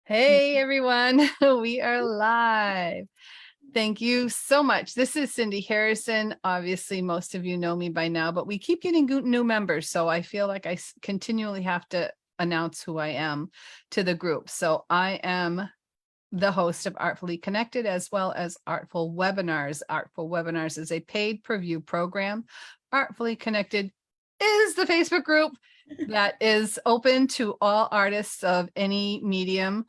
Hey everyone, we are live. Thank you so much. This is Cindy Harrison. Obviously, most of you know me by now, but we keep getting new members. So I feel like I continually have to announce who I am to the group. So I am the host of Artfully Connected, as well as Artful Webinars. Artful Webinars is a paid per view program. Artfully Connected is the Facebook group that is open to all artists of any medium.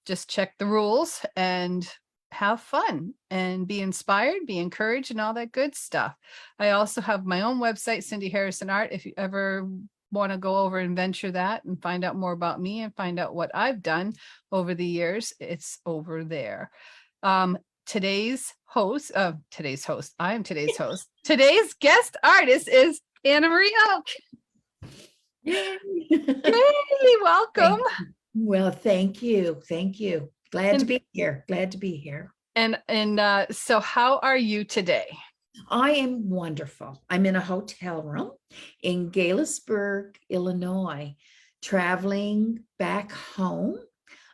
Just check the rules and have fun and be inspired, be encouraged, and all that good stuff. I also have my own website, Cindy Harrison Art. If you ever want to go over and venture that and find out more about me and find out what I've done over the years, it's over there. Today's host, I am today's host. Today's guest artist is Annamarie Oak. Yay! Yay, welcome. Well, thank you. Thank you. Glad to be here. Glad to be here. And so how are you today? I am wonderful. I'm in a hotel room in Galesburg, Illinois, traveling back home.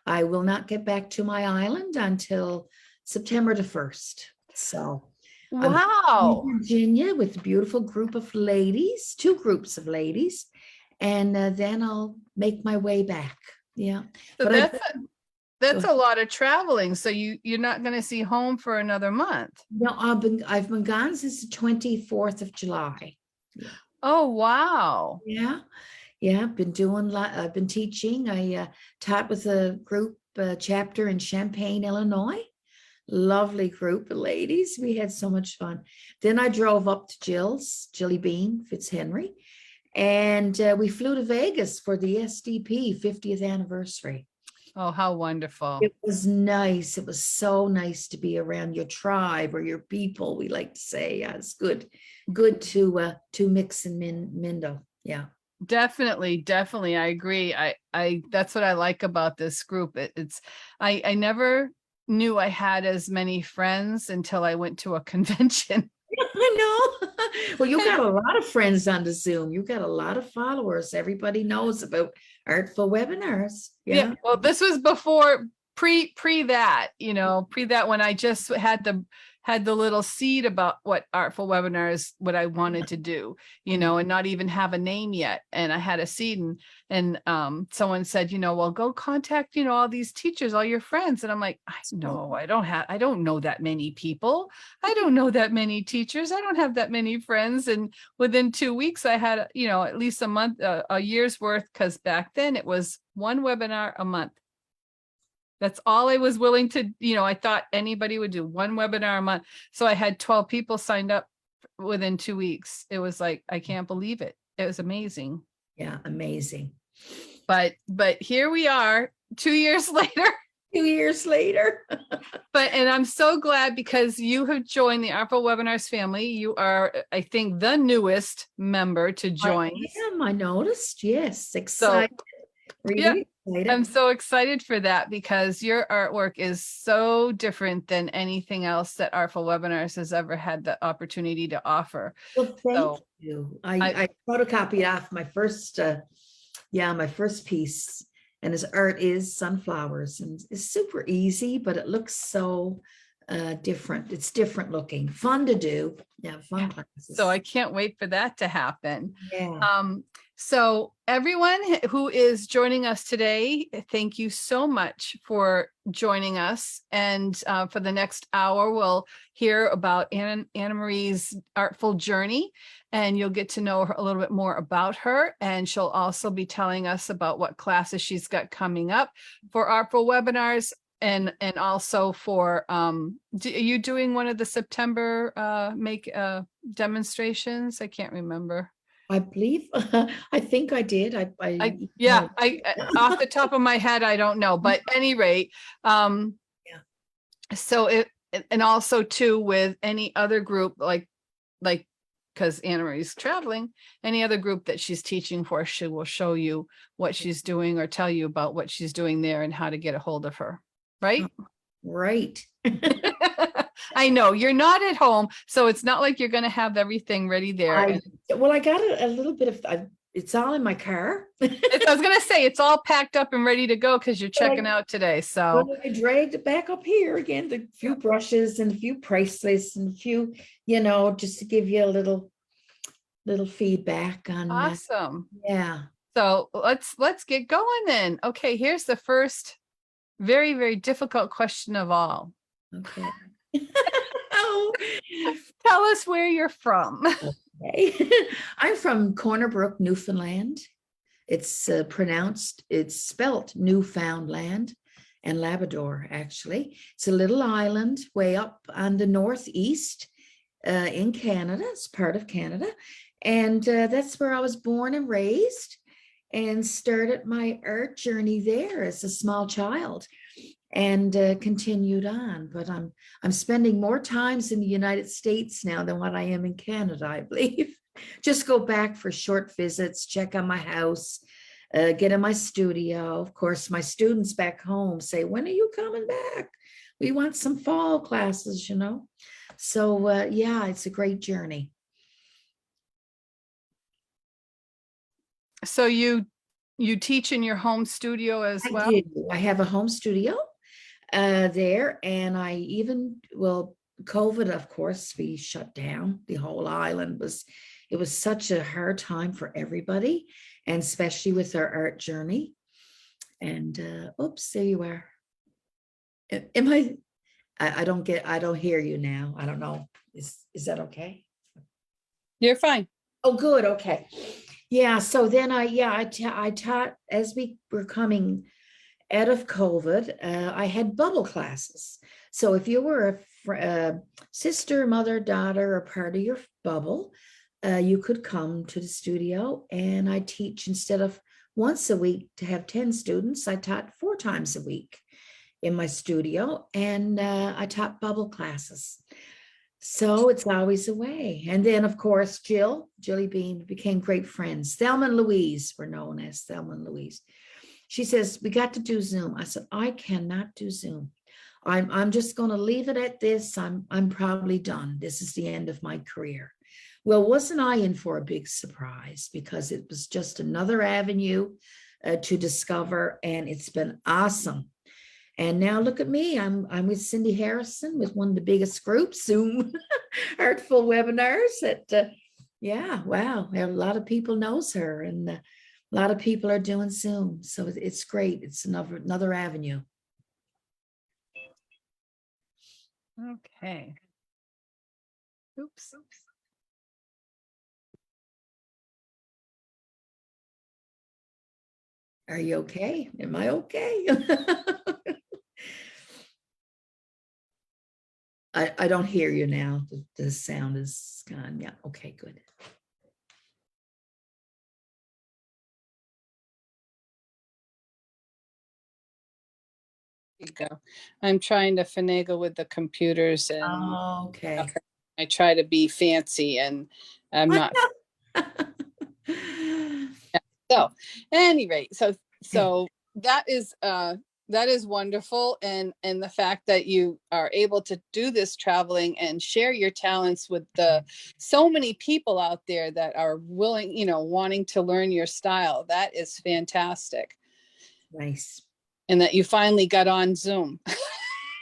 I will not get back to my island until September the 1st. So wow. I'm in Virginia with a beautiful group of ladies, two groups of ladies, and then I'll make my way back. Yeah. So that's a lot of traveling. So you're not going to see home for another month. No, I've been gone since the 24th of July. Oh, wow. Yeah. I've been teaching. I taught with a group chapter in Champaign, Illinois. Lovely group of ladies. We had so much fun. Then I drove up to Jilly Bean Fitzhenry, and we flew to Vegas for the SDP 50th anniversary. Oh, how wonderful. It was nice. It was so nice to be around your tribe or your people, we like to say. Yeah, it's good to mix and mingle. Yeah. Definitely. I agree. I that's what I like about this group. I never knew I had as many friends until I went to a convention. I know. Well, you got a lot of friends on the Zoom. You got a lot of followers. Everybody knows about Artful Webinars. Yeah. Well, this was before pre that, pre that, when I just had the little seed about what Artful Webinars, what I wanted to do, and not even have a name yet. And I had a seed, and someone said, well, go contact, all these teachers, all your friends. And I'm like, I don't know that many people. I don't know that many teachers. I don't have that many friends. And within 2 weeks, I had, at least a month, a year's worth, because back then it was one webinar a month. That's all I was willing to, I thought anybody would do one webinar a month. So I had 12 people signed up within 2 weeks. It was like, I can't believe it. It was amazing. Yeah, amazing. But here we are 2 years later. 2 years later. And I'm so glad, because you have joined the Artful Webinars family. You are, I think, the newest member to join. I noticed. Yes, excited. Really excited. I'm so excited for that, because your artwork is so different than anything else that Artful Webinars has ever had the opportunity to offer. Well, thank you. I photocopied off my first, my first piece, and his art is sunflowers, and it's super easy, but it looks so different. It's different looking, fun to do. Yeah, fun classes. So I can't wait for that to happen. Yeah. So everyone who is joining us today, thank you so much for joining us. And for the next hour, we'll hear about Annamarie's artful journey, and you'll get to know her a little bit more about her. And she'll also be telling us about what classes she's got coming up for Artful Webinars. And also for, are you doing one of the September make demonstrations? I can't remember. I believe, I think I did. I off the top of my head, I don't know, but at any rate, so and also too, with any other group, like, because Annamarie's traveling, any other group that she's teaching for, she will show you what she's doing or tell you about what she's doing there and how to get a hold of her. Right? Right. I know you're not at home, so it's not like you're going to have everything ready there. I got a little bit of, It's all in my car. I was gonna say it's all packed up and ready to go because you're checking Like, out today. but So I dragged it back up here again, the few brushes and a few bracelets and a few, just to give you a little feedback on, awesome. yeah. So let's get going then. Okay, here's the first very, very difficult question of all. Okay. Oh, Tell us where you're from. okay. I'm from Corner Brook, Newfoundland. It's spelt Newfoundland and Labrador, actually. It's a little island way up on the northeast in Canada. It's part of Canada. And that's where I was born and raised and started my art journey there as a small child and continued on. But I'm spending more times in the United States now than what I am in Canada, I believe. Just go back for short visits, check on my house, get in my studio. Of course, my students back home say, when are you coming back? We want some fall classes, So yeah, it's a great journey. So you teach in your home studio as I well? do. I have a home studio there, and COVID, of course, we shut down. The whole island it was such a hard time for everybody, and especially with our art journey. And oops, there you are. Am I don't hear you now. I don't know. Is that okay? You're fine. Oh, good. Okay. Yeah. So then I taught as we were coming out of COVID. I had bubble classes. So if you were a sister, mother, daughter, or part of your bubble, you could come to the studio, and I teach instead of once a week to have 10 students. I taught 4 times a week in my studio, and I taught bubble classes. So it's always a way. And then, of course, Jilly Bean became great friends. Thelma and Louise were known as Thelma and Louise. She says, we got to do Zoom. I said, I cannot do Zoom. I'm just going to leave it at this. I'm probably done. This is the end of my career. Well, wasn't I in for a big surprise, because it was just another avenue to discover, and it's been awesome. And now look at me. I'm with Cindy Harrison with one of the biggest groups, Zoom Artful webinars. Yeah, wow. A lot of people knows her, and a lot of people are doing Zoom. So it's great. It's another avenue. Okay. Oops. Are you okay? Am I okay? I don't hear you now. The sound is gone. Yeah. Okay, good. You go. I'm trying to finagle with the computers, and Okay. I try to be fancy, and I'm not. So, at any rate, so that is wonderful, and the fact that you are able to do this traveling and share your talents with the so many people out there that are willing, wanting to learn your style. That is fantastic. Nice. And that you finally got on Zoom.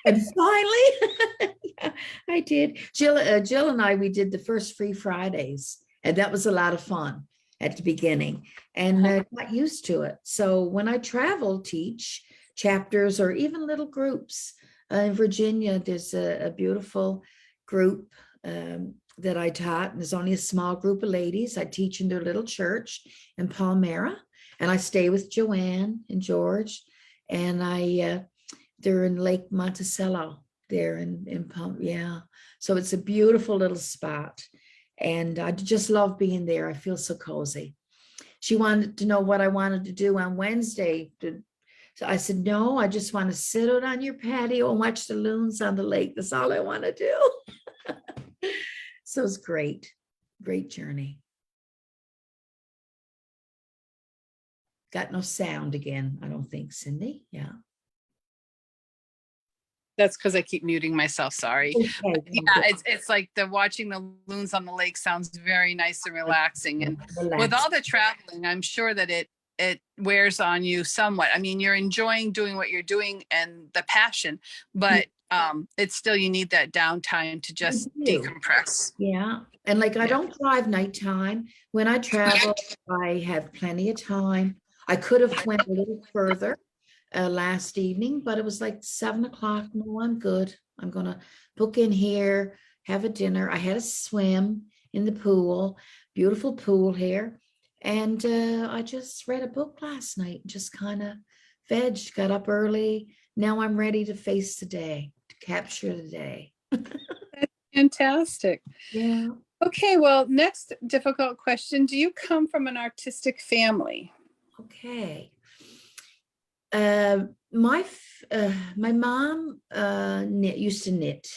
And finally, yeah, I did. Jill and I, we did the first Free Fridays, and that was a lot of fun at the beginning, and got used to it. So when I travel, teach chapters or even little groups. In Virginia, there's a beautiful group that I taught, and there's only a small group of ladies. I teach in their little church in Palmyra, and I stay with Joanne and George, and they're in Lake Monticello there in Palm. Yeah. So it's a beautiful little spot. And I just love being there. I feel so cozy. She wanted to know what I wanted to do on Wednesday. So I said, no, I just want to sit out on your patio and watch the loons on the lake. That's all I want to do. So it's great. Great journey. Got no sound again, I don't think, Cindy. Yeah. That's because I keep muting myself. Sorry. Okay, Yeah, okay. it's like the watching the loons on the lake sounds very nice and relaxing. And with Relax. all the traveling, I'm sure that it wears on you somewhat. I mean, you're enjoying doing what you're doing and the passion, but it's still you need that downtime to I just do. decompress. Yeah. And like I Yeah. don't drive nighttime. When I travel, I have plenty of time. I could have went a little further last evening, but it was like 7 o'clock. No, I'm good. I'm gonna book in here, have a dinner. I had a swim in the pool, beautiful pool here. And I just read a book last night, just kind of vegged, got up early. Now I'm ready to face the day, to capture the day. Fantastic. Yeah. Okay, well, next difficult question. Do you come from an artistic family? Okay. My mom used to knit,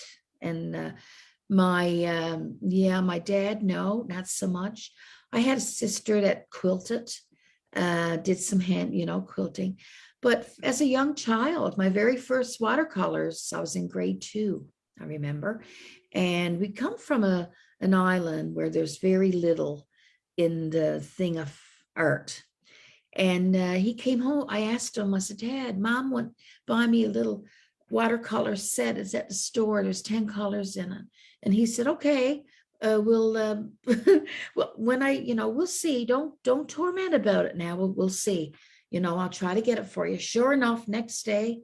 and my dad, no, not so much. I had a sister that quilted, did some hand, quilting. But as a young child, my very first watercolors, I was in grade 2, I remember. And we come from an island where there's very little in the thing of art. And he came home. I asked him, I said, Dad, Mom went buy me a little watercolor set. It's at the store. There's 10 colors in it. And he said, okay, we'll well, when we'll see. Don't torment about it now. We'll see. I'll try to get it for you. Sure enough, next day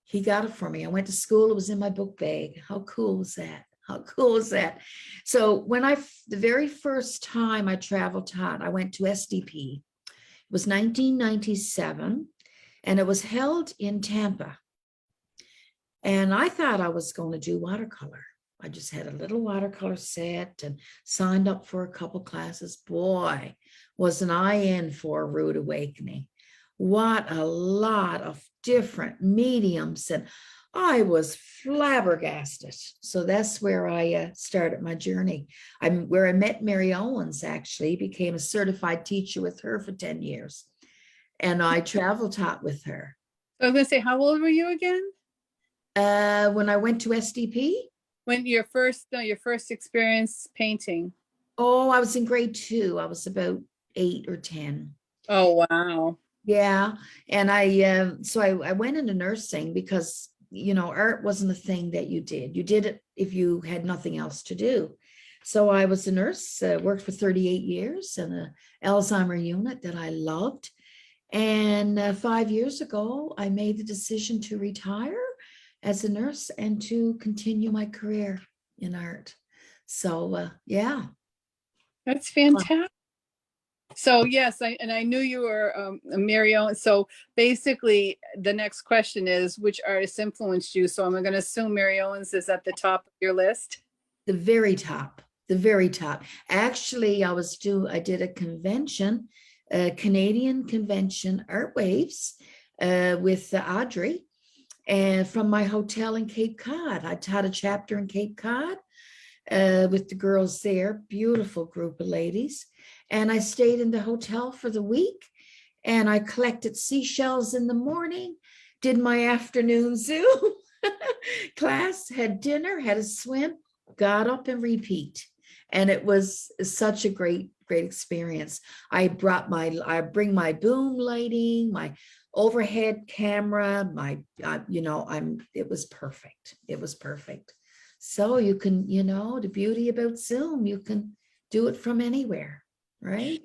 he got it for me. I went to school. It was in my book bag. How cool was that? How cool was that? So when the very first time I traveled taught, I went to SDP. It was 1997, and it was held in Tampa. And I thought I was going to do watercolor. I just had a little watercolor set and signed up for a couple classes. Boy, wasn't I in for a rude awakening. What a lot of different mediums. And I was flabbergasted. So that's where I started my journey. Where I met Mary Owens, actually, became a certified teacher with her for 10 years. And I travel taught with her. So I'm going to say, how old were you again? When I went to SDP? When your first experience painting? Oh, I was in grade 2. I was about 8 or 10. Oh, wow. Yeah. And I went into nursing because, art wasn't a thing that you did. You did it if you had nothing else to do. So I was a nurse, worked for 38 years in an Alzheimer unit that I loved. And 5 years ago, I made the decision to retire as a nurse and to continue my career in art. So, yeah. That's fantastic. So yes, I knew you were Mary Owens. So basically, the next question is, which artist influenced you? So I'm going to assume Mary Owens is at the top of your list. The very top, the very top. Actually, I did a convention, a Canadian convention, Art Waves, with Audrey, and from my hotel in Cape Cod. I taught a chapter in Cape Cod with the girls there, beautiful group of ladies. And I stayed in the hotel for the week, and I collected seashells in the morning, did my afternoon Zoom class, had dinner, had a swim, got up and repeat. And it was such a great experience. I bring my boom lighting, my overhead camera, it was perfect. It was perfect. So you can, the beauty about Zoom, you can do it from anywhere, right?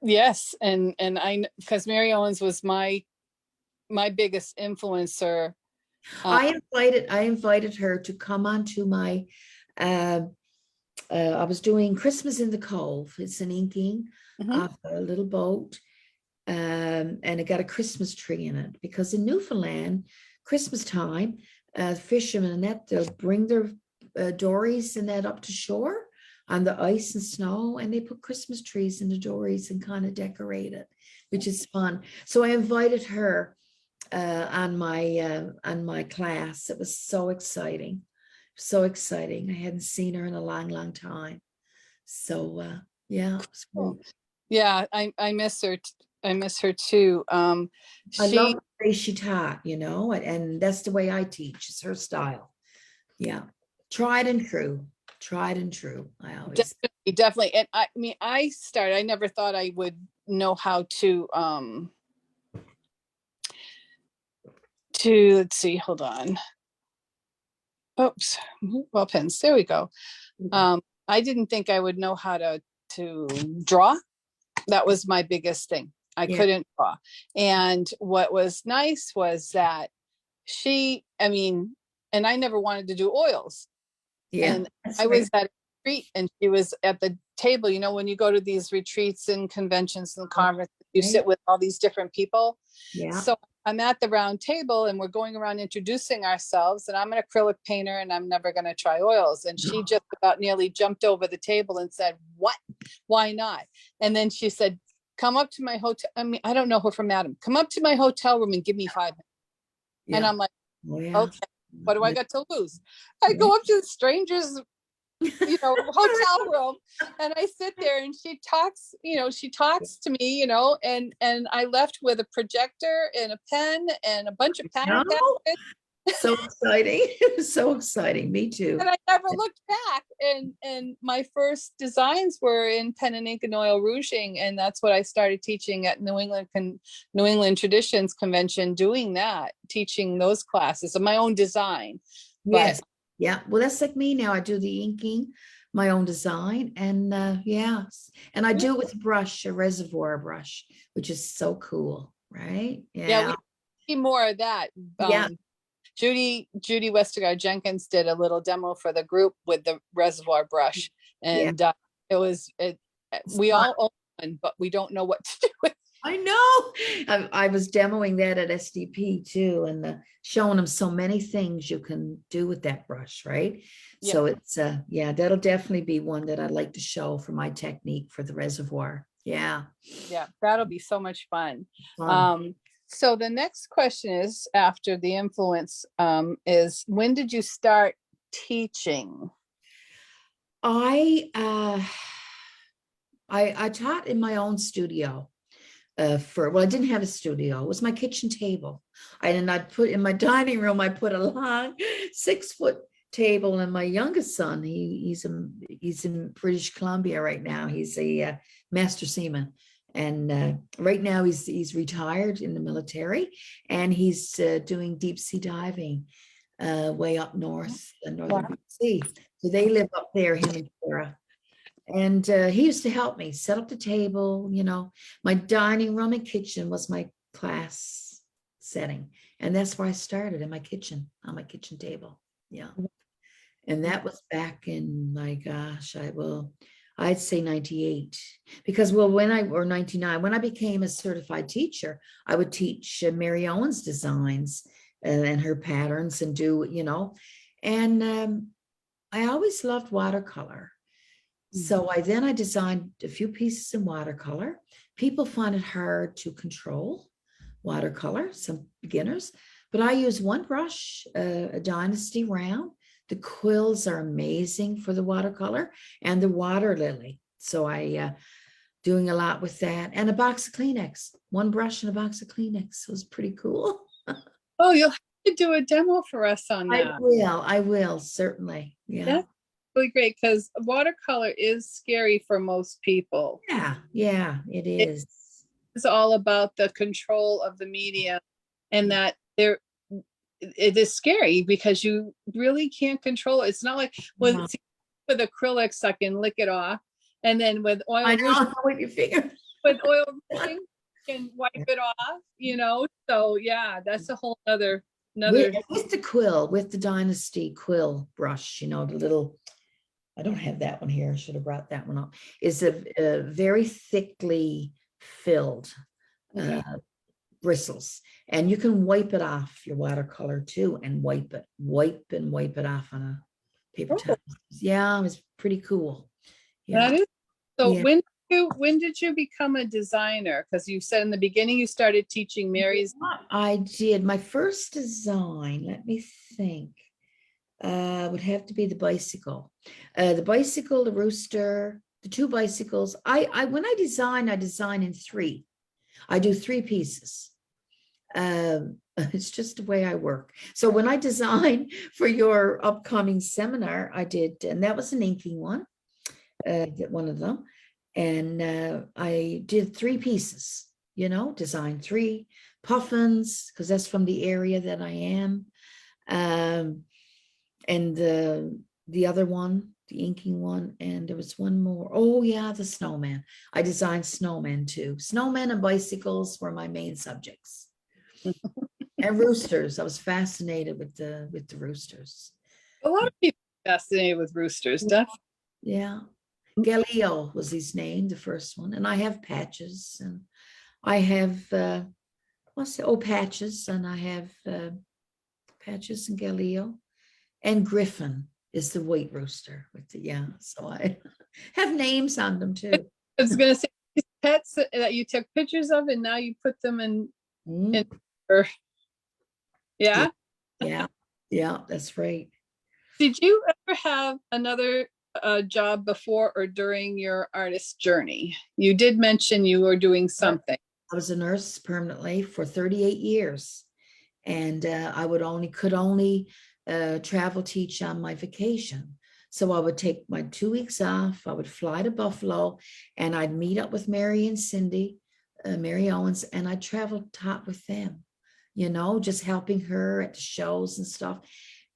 Yes, and I, because Mary Owens was my biggest influencer. I invited her to come onto my I was doing Christmas in the Cove. It's an inking of a little boat, and it got a Christmas tree in it, because in Newfoundland, Christmas time, fishermen and that, they'll bring their dories and that up to shore on the ice and snow, and they put Christmas trees in the dories and kind of decorate it, which is fun. So I invited her on my class. It was so exciting. So exciting. I hadn't seen her in a long time. So yeah, it was Cool. great. Yeah, I miss her. I miss her too. I She love way she taught, you know, and that's the way I teach. It's her style. Yeah. Tried and true. Tried and true. I always. Definitely, definitely. And I mean, I never thought I would know how to let's see, hold on. Oops, well, pens, there we go. I didn't think I would know how to draw. That was my biggest thing. I Yeah. couldn't draw. And what was nice was that I mean, and I never wanted to do oils. Yeah. And That's I right. was at a retreat and she was at the table, you know, when you go to these retreats and conventions and conferences, you Right. sit with all these different people. Yeah. So I'm at the round table and we're going around introducing ourselves, and I'm an acrylic painter and I'm never going to try oils. And she just about nearly jumped over the table and said, "What? Why not?" And then she said, "Come up to my hotel." I mean, I don't know her from Adam. "Come up to my hotel room and give me 5 minutes." And Yeah. I'm like, Oh, yeah. okay, what do I got to lose? I go up to the strangers, you know, hotel room, and I sit there and she talks, you know, she talks to me, you know, and I left with a projector and a pen and a bunch of pattern No, packets. so exciting. So exciting. Me too. And I never looked back. And my first designs were in pen and ink and oil rouging, and that's what I started teaching at New England Traditions Convention, doing that, teaching those classes of my own design. But Yes. Yeah. Well, that's like me now. I do the inking, my own design, and yes, and I yeah, do it with a brush, a reservoir brush, which is so cool, right? yeah, we Yeah. see more of that. Yeah. Judy Westergaard Jenkins did a little demo for the group with the reservoir brush, Yeah. and we all own one, but we don't know what to do with. I know. I was demoing that at SDP too, and showing them so many things you can do with that brush, right? Yeah, So it's yeah, that'll definitely be one that I'd like to show for my technique for the reservoir. Yeah. yeah, that'll be so much fun. Fun. So the next question is, after the influence, is when did you start teaching? I I taught in my own studio. Well, I didn't have a studio. It was my kitchen table. And I'd put in my dining room, I put a long 6-foot table. And my youngest son, he's in British Columbia right now. He's a master seaman. And right now he's retired in the military, and he's doing deep sea diving way up north, northern BC. So they live up there, him and Sarah. And he used to help me set up the table, you know. My dining room and kitchen was my class setting. And that's where I started, in my kitchen, on my kitchen table. Yeah. And that was back in, my gosh, I'd say 98. Because, well, or 99, when I became a certified teacher, I would teach Mary Owens designs and her patterns and do, you know. And I always loved watercolor. So I designed a few pieces in watercolor. People find it hard to control watercolor, some beginners, but I use one brush, a Dynasty round. The quills are amazing for the watercolor, and the water lily. So I doing a lot with that, and a box of Kleenex, one brush and a box of Kleenex. So it was pretty cool. Oh, you'll have to do a demo for us on that. I will certainly. Yeah. That's really great, because watercolor is scary for most people. Yeah, it is. It's all about the control of the medium, and that it is scary because you really can't control it. It's not like with acrylics, I can lick it off, and then with oil, I know, with your finger. with oil rushing, you can wipe it off, you know. So yeah, that's a whole other With the quill, with the Dynasty quill brush, you know, the little, I don't have that one here. I should have brought that one up. Is a very thickly filled bristles, and you can wipe it off your watercolor too, and wipe it off on a paper towel. Yeah, it was pretty cool. Yeah. That is. So Yeah. when did you become a designer? Because you said in the beginning you started teaching Mary's. I did my first design. Let me think. Would have to be the bicycle, the rooster, the two bicycles. When I design in three. I do 3 pieces. It's just the way I work. So when I designed for your upcoming seminar, I did, and that was an inking one, one of them. And I did 3 pieces, designed 3 puffins, because that's from the area that I am. And the other one, the inking one, and there was one more. Oh yeah, the snowman. I designed snowmen too. Snowmen and bicycles were my main subjects. And roosters. I was fascinated with the roosters. A lot of people are fascinated with roosters, definitely. Yeah. Galileo was his name, the first one. And I have patches, and I have patches, and I have patches and Galileo. And Griffin is the white rooster with so I have names on them too. I was gonna say these pets that you took pictures of and now you put them in or yeah. Yeah, that's right. Did you ever have another job before or during your artist journey? You did mention you were doing something. I was a nurse permanently for 38 years, and I could only travel teach on my vacation. So I would take my 2 weeks off. I would fly to Buffalo, and I'd meet up with Mary and Cindy, Mary Owens, and I'd travel taught with them, just helping her at the shows and stuff.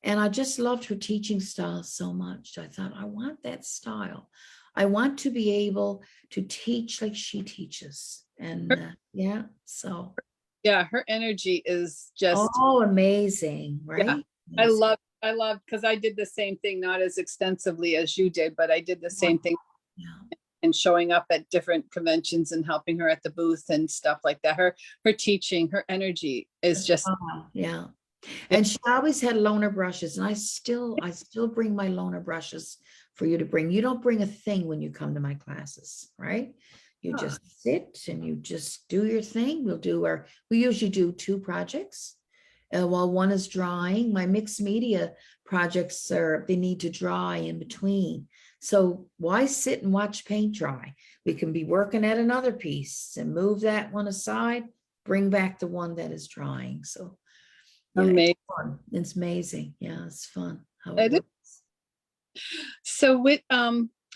And I just loved her teaching style so much. I thought, I want that style. I want to be able to teach like she teaches. And so. Yeah, her energy is just amazing, right? Yeah. Amazing. I love because I did the same thing, not as extensively as you did, but I did the same thing. And showing up at different conventions and helping her at the booth and stuff like that. Her teaching, her energy is just And she always had loaner brushes, and I still bring my loaner brushes for you to bring. You don't bring a thing when you come to my classes, right? You just sit and you just do your thing. We usually do 2 projects. While one is drawing, my mixed media projects they need to dry in between. So why sit and watch paint dry? We can be working at another piece and move that one aside, bring back the one that is drying. So amazing. It's amazing. Yeah, it's fun. So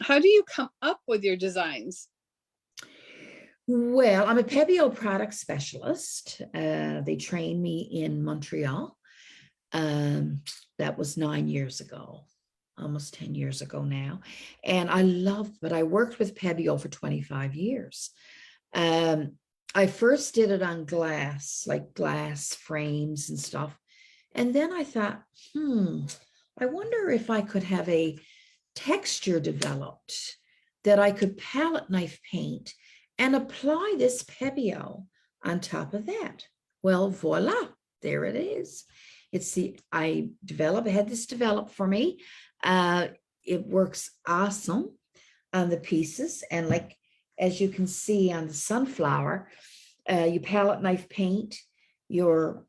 how do you come up with your designs? Well, I'm a Pebeo product specialist. They trained me in Montreal. That was 9 years ago, almost 10 years ago now. And I worked with Pebeo for 25 years. I first did it on glass, like glass frames and stuff. And then I thought, I wonder if I could have a texture developed that I could palette knife paint and apply this Pebeo on top of that. Well, voila, there it is. I had this developed for me. It works awesome on the pieces. And like, as you can see on the sunflower, you palette knife paint your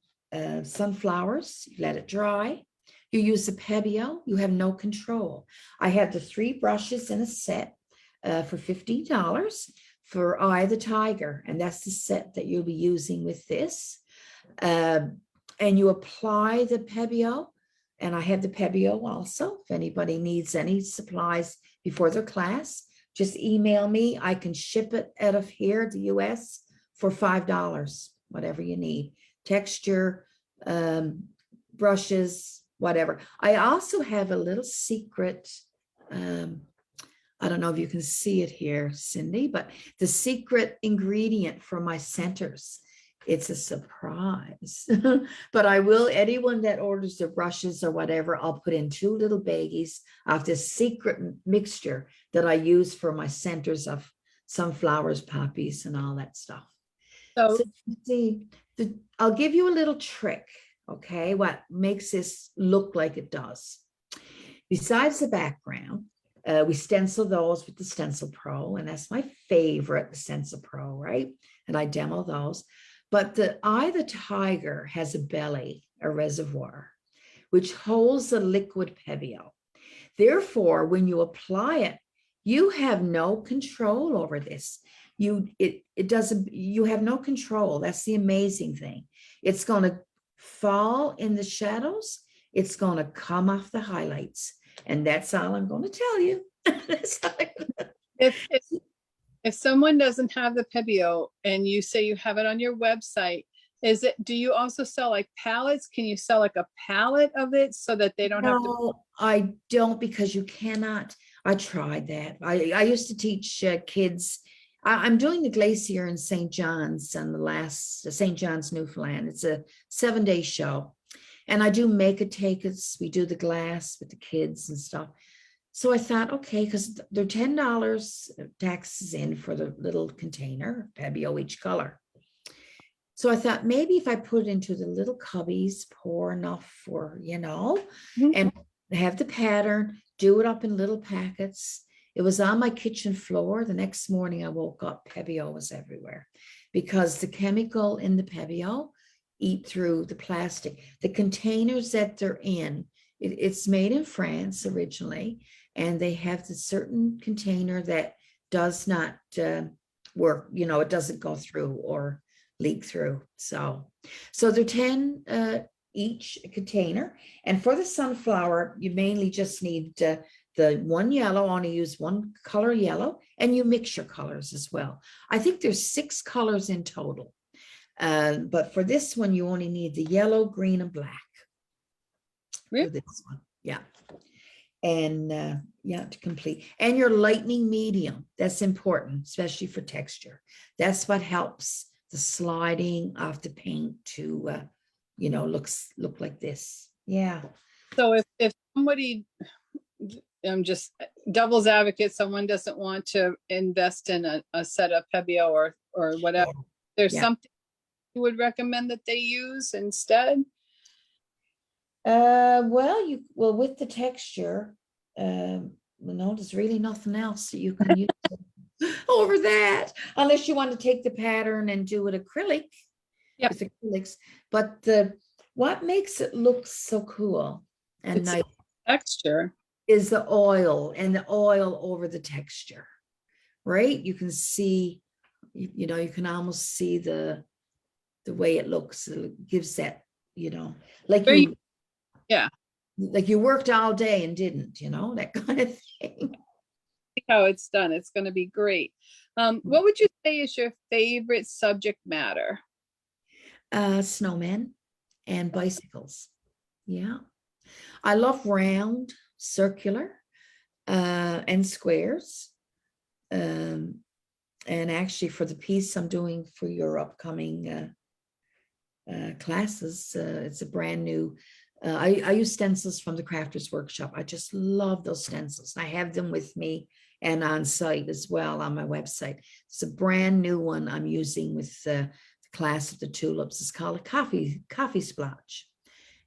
sunflowers, you let it dry. You use the Pebeo, you have no control. I had the 3 brushes in a set for $50 for Eye the Tiger. And that's the set that you'll be using with this. And you apply the Pebeo. And I have the Pebeo also. If anybody needs any supplies before their class, just email me. I can ship it out of here, the US, for $5, whatever you need. Texture, brushes, whatever. I also have a little secret, I don't know if you can see it here, Cindy, but the secret ingredient for my centers. It's a surprise, but anyone that orders the brushes or whatever, I'll put in 2 little baggies of this secret mixture that I use for my centers of sunflowers, poppies, and all that stuff. So see, I'll give you a little trick, okay? What makes this look like it does. Besides the background, we stencil those with the Stencil Pro, and that's my favorite, the Stencil Pro, right? And I demo those. But the Eye the Tiger has a belly, a reservoir, which holds the liquid Pebeo. Therefore, when you apply it, you have no control over this. it doesn't, you have no control. That's the amazing thing. It's going to fall in the shadows. It's going to come off the highlights. And that's all I'm going to tell you. If someone doesn't have the Pebeo and you say you have it on your website, do you also sell like palettes? Can you sell like a palette of it so that they don't have to? No, I don't, because you cannot. I tried that. I used to teach kids. I'm doing the glacier in St. John's on the last St. John's, Newfoundland. It's a 7-day show. And I do make it take us. We do the glass with the kids and stuff. So I thought, okay, because they're $10 taxes in for the little container, Pebeo each color. So I thought maybe if I put it into the little cubbies, pour enough for, and have the pattern, do it up in little packets. It was on my kitchen floor. The next morning I woke up, Pebeo was everywhere because the chemical in the Pebeo eat through the plastic. The containers that they're in, it's made in France originally, and they have the certain container that does not work, it doesn't go through or leak through. So they're 10 each container. And for the sunflower, you mainly just need the one yellow, only use one color yellow, and you mix your colors as well. I think there's 6 colors in total. But for this one, you only need the yellow, green, and black. Really? For this one. Yeah. And to complete. And your lightning medium, that's important, especially for texture. That's what helps the sliding of the paint to look like this. Yeah. So if somebody, I'm just devil's advocate, someone doesn't want to invest in a set of Pebeo or whatever, there's something you would recommend that they use instead? Well, with the texture, there's really nothing else that you can use over that, unless you want to take the pattern and do it acrylic. Yep. With acrylics. But what makes it look so cool and nice texture is the oil, and the oil over the texture, right? You can see, you can almost see the way it looks. It gives that, like like you worked all day and didn't, that kind of thing. How it's done. It's going to be great. What would you say is your favorite subject matter? Snowmen and bicycles. Yeah. I love round, circular, and squares. And actually for the piece I'm doing for your upcoming classes, it's a brand new, I use stencils from the Crafters Workshop. I just love those stencils. I have them with me and on site as well on my website. It's a brand new one I'm using with the class of the tulips. It's called a coffee splotch,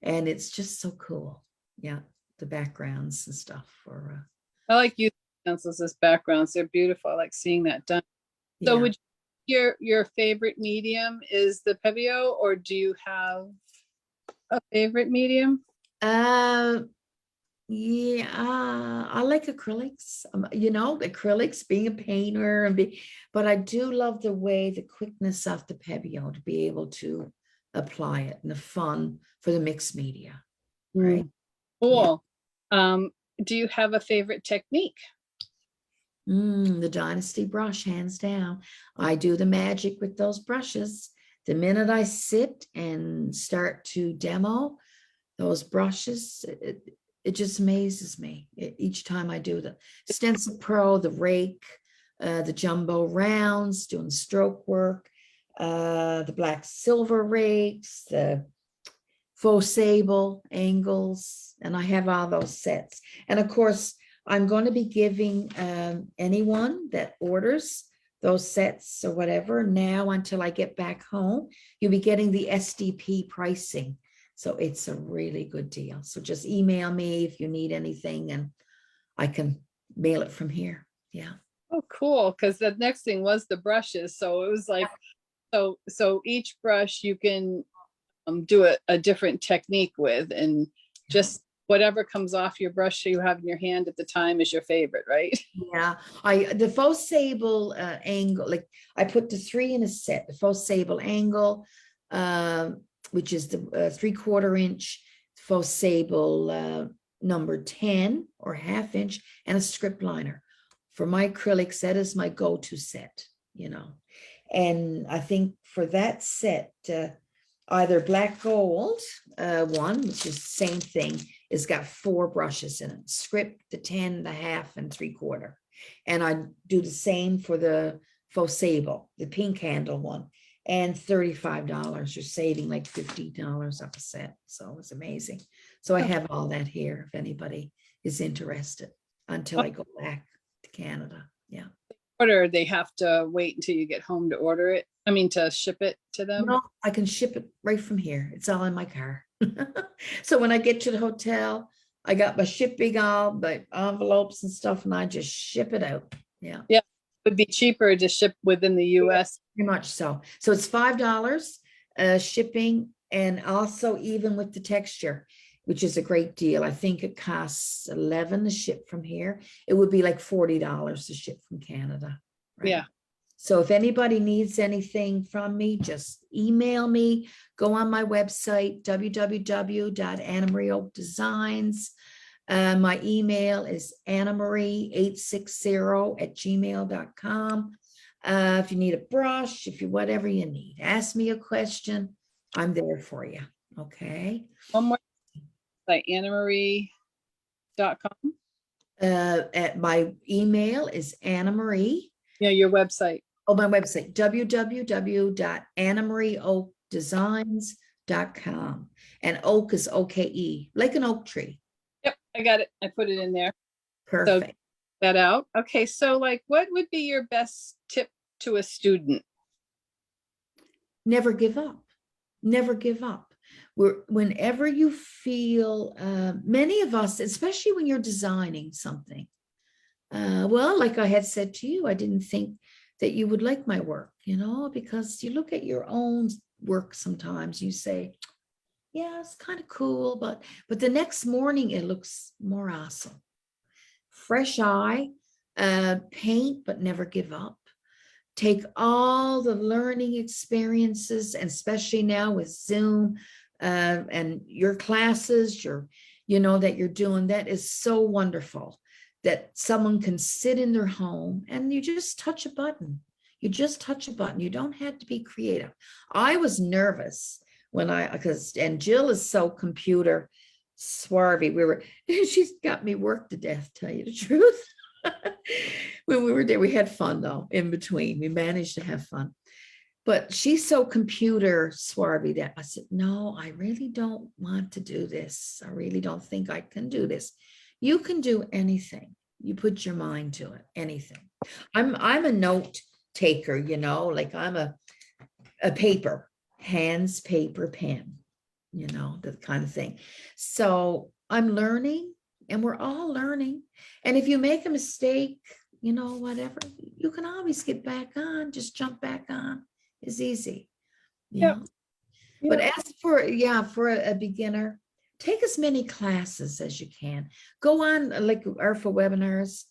and it's just so cool. Yeah, the backgrounds and stuff. I like using stencils as backgrounds. They're beautiful. I like seeing that done. So would your favorite medium is the Pebeo, or do you have a favorite medium? I like acrylics. Acrylics, being a painter, but I do love the quickness of the Pebeo to be able to apply it, and the fun for the mixed media. Right. Cool. Yeah. Do you have a favorite technique? The Dynasty brush, hands down. I do the magic with those brushes. The minute I sit and start to demo those brushes, it just amazes me each time I do the Stencil Pro, the rake, the jumbo rounds, doing stroke work, the black silver rakes, the faux sable angles, and I have all those sets. And of course, I'm going to be giving anyone that orders those sets or whatever now until I get back home, you'll be getting the SDP pricing. So it's a really good deal. So just email me if you need anything and I can mail it from here. Yeah. Oh, cool. Because the next thing was the brushes. So it was like, so each brush you can do a different technique with, and just whatever comes off your brush you have in your hand at the time is your favorite, right? Yeah, the faux sable angle, like I put the 3 in a set, the faux sable angle, which is the 3/4 inch faux sable number 10 or 1/2 inch, and a script liner. For my acrylics, that is my go-to set, you know. And I think for that set, either black gold one, which is the same thing, it's got 4 brushes in it, script, the 10, the 1/2, and 3/4. And I do the same for the faux sable, the pink handle one, and $35. You're saving like $50 off a set. So it's amazing. So I have all that here if anybody is interested until I go back to Canada. Yeah. Order, they have to wait until you get home to order it. I mean, to ship it to them. No, I can ship it right from here. It's all in my car. So when I get to the hotel, I got my shipping, all my envelopes and stuff, and I just ship it out. Yeah. Yeah, it would be cheaper to ship within the US. Pretty much so. So it's $5 shipping, and also even with the texture, which is a great deal. I think it costs $11 to ship from here. It would be like $40 to ship from Canada. Right? Yeah. So if anybody needs anything from me, just email me. Go on my website, www.annamarieoakdesigns. My email is annamarie860@gmail.com. If you need a brush, if you whatever you need, ask me a question. I'm there for you. Okay. One more site, annamarie.com. At my email is Annamarie. Yeah, your website. Oh, my website, www.annamarieoakdesigns.com. And oak is OKE, like an oak tree. Yep, I got it. I put it in there. Perfect. So that out. Okay, so like what would be your best tip to a student? Never give up. Never give up. Whenever you feel, many of us, especially when you're designing something, well, like I had said to you, I didn't think that you would like my work, you know, because you look at your own work sometimes, you say, yeah, it's kind of cool, but the next morning it looks more awesome. Fresh eye, paint, but never give up. Take all the learning experiences, and especially now with Zoom and your classes, you know, that you're doing, that is so wonderful that someone can sit in their home and you just touch a button. You just touch a button. You don't have to be creative. I was nervous and Jill is so computer swarvy. She's got me worked to death, tell you the truth. When we were there, we had fun though, in between. We managed to have fun. But she's so computer swarvy that I said, no, I really don't want to do this. I really don't think I can do this. You can do anything. You put your mind to it, anything. I'm a note taker, you know, like I'm a paper, hands, paper, pen, you know, that kind of thing. So I'm learning, and we're all learning. And if you make a mistake, you know, whatever, you can always get back on, just jump back on. It's easy. Yeah. But as for a beginner, take as many classes as you can. Go on like artful webinars,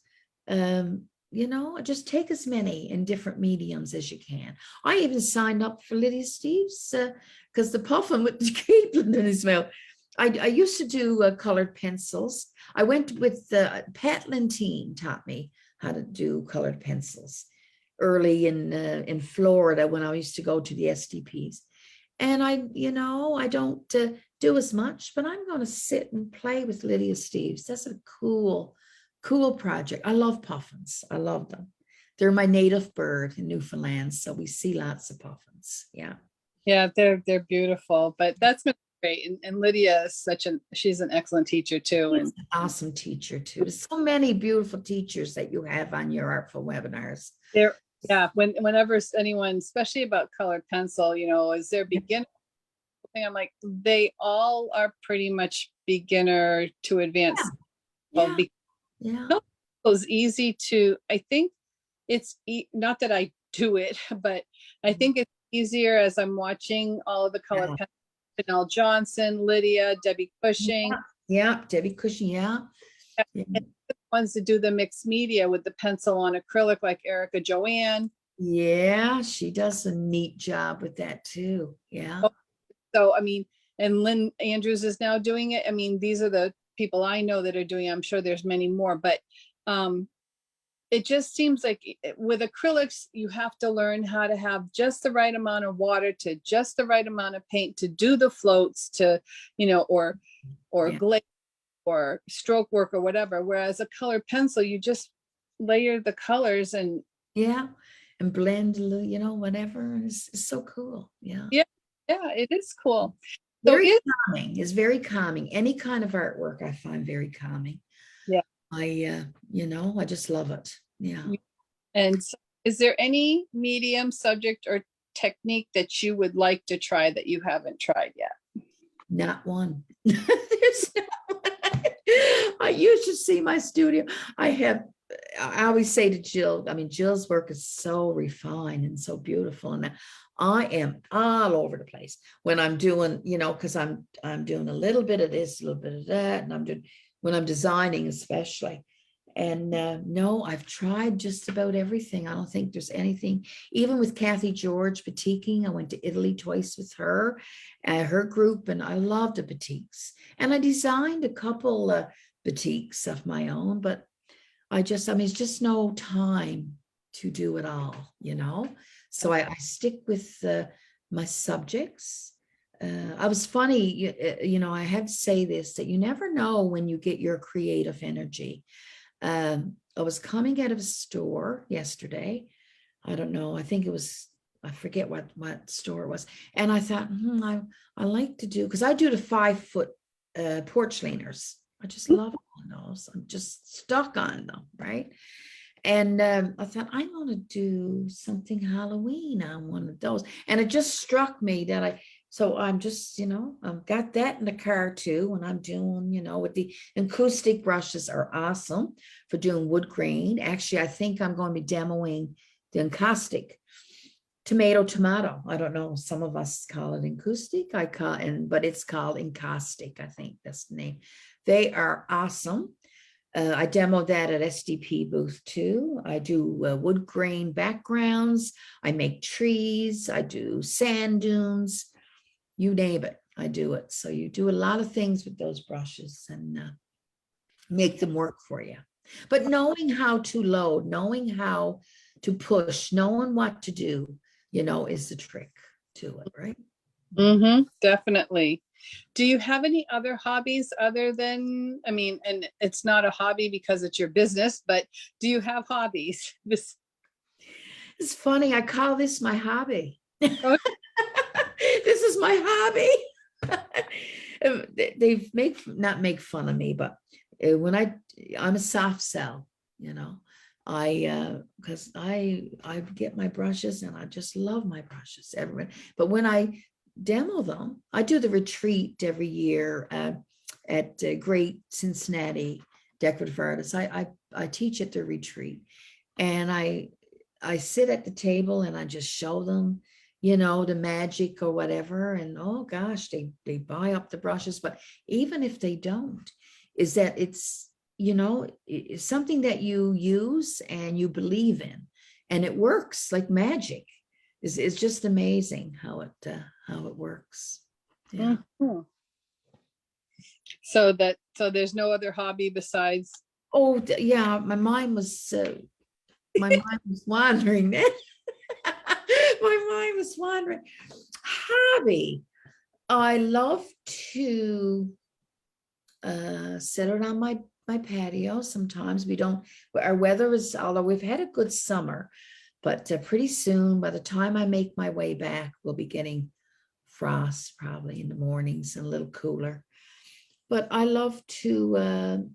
you know, just take as many in different mediums as you can. I even signed up for Lydia Steve's because the puffin with the Caitlin in his mouth. I used to do colored pencils. I went with Pat Lentine taught me how to do colored pencils early in Florida when I used to go to the STPs. And I don't do as much, but I'm going to sit and play with Lydia Steves. That's a cool project. I love puffins. I love them. They're my native bird in Newfoundland, so we see lots of puffins. Yeah. Yeah, they're beautiful, but that's been great. And Lydia is she's an excellent teacher too. She's an awesome teacher too. There's so many beautiful teachers that you have on your artful webinars. Whenever anyone, especially about colored pencil, you know, is their beginner thing, I'm like, they all are pretty much beginner to advanced. Yeah. It was easy to, I think it's not that I do it, but I think it's easier as I'm watching all of the colored pencils, Janelle Johnson, Lydia, Debbie Cushing, Yeah, Debbie Cushing. Yeah. Yeah. And ones that do the mixed media with the pencil on acrylic, like Erica Joanne. Yeah, she does a neat job with that too. Yeah. Oh, so, I mean, and Lynn Andrews is now doing it. I mean, these are the people I know that are doing it. I'm sure there's many more, but um, it just seems like with acrylics, you have to learn how to have just the right amount of water to just the right amount of paint to do the floats to, or Yeah. glaze or stroke work or whatever. Whereas a colored pencil, you just layer the colors and Yeah. And blend, whatever. It's so cool. Yeah. yeah, yeah, it is cool. So Very calming. Is very calming. Any kind of artwork I find very calming. yeah. I just love it. Yeah. And so is there any medium, subject, or technique that you would like to try that you haven't tried yet? Not one. There's no one. You should see my studio. I always say to Jill, I mean, Jill's work is so refined and so beautiful. And I am all over the place when I'm doing, because I'm doing a little bit of this, a little bit of that, and when I'm designing especially. And no, I've tried just about everything. I don't think there's anything, even with Kathy George batiking. I went to Italy twice with her group, and I loved the batiks. And I designed a couple batiks of my own, but it's just no time to do it all, So I stick with my subjects. I was funny, I have to say this, that you never know when you get your creative energy. I was coming out of a store yesterday. I don't know. I forget what store it was. And I thought, I like to do, because I do the 5-foot porch leaners. I just love those. I'm just stuck on them, right? And I thought, I'm going to do something Halloween on one of those. And it just struck me that so I'm just, I've got that in the car too. When I'm doing, with the acoustic brushes are awesome for doing wood grain. Actually, I think I'm going to be demoing the encaustic tomato. I don't know. Some of us call it acoustic. But it's called encaustic. I think that's the name. They are awesome. I demoed that at SDP booth too. I do wood grain backgrounds. I make trees. I do sand dunes. You name it, I do it. So you do a lot of things with those brushes and make them work for you. But knowing how to load, knowing how to push, knowing what to do, is the trick to it, right? Mm-hmm, definitely. Do you have any other hobbies other than, and it's not a hobby because it's your business, but do you have hobbies? It's funny. I call this my hobby. Oh. This is my hobby. They not make fun of me, but when I'm a soft sell, because I get my brushes and I just love my brushes. But when I demo them, I do the retreat every year at Great Cincinnati Decorative Artists. I teach at the retreat, and I sit at the table and I just show them, the magic or whatever. And oh gosh, they buy up the brushes. But even if they don't, is that it's something that you use and you believe in, and it works like magic. It's just amazing how it works. Yeah. Mhm. So there's no other hobby besides. Oh yeah, my mind was wandering then. My mind was wandering. Hobby. I love to sit out on my patio. Sometimes our weather is, although we've had a good summer, but pretty soon, by the time I make my way back, we'll be getting frost probably in the mornings and a little cooler. But I love to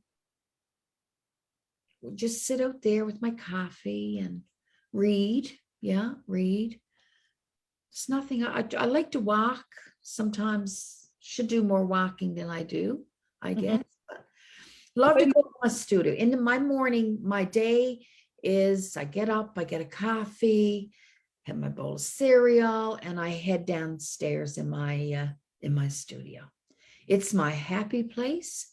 just sit out there with my coffee and read. Yeah, read. It's nothing. I like to walk. Sometimes should do more walking than I do, I guess. But love to go to my studio. In my morning, my day is I get up, I get a coffee, have my bowl of cereal, and I head downstairs in my studio. It's my happy place.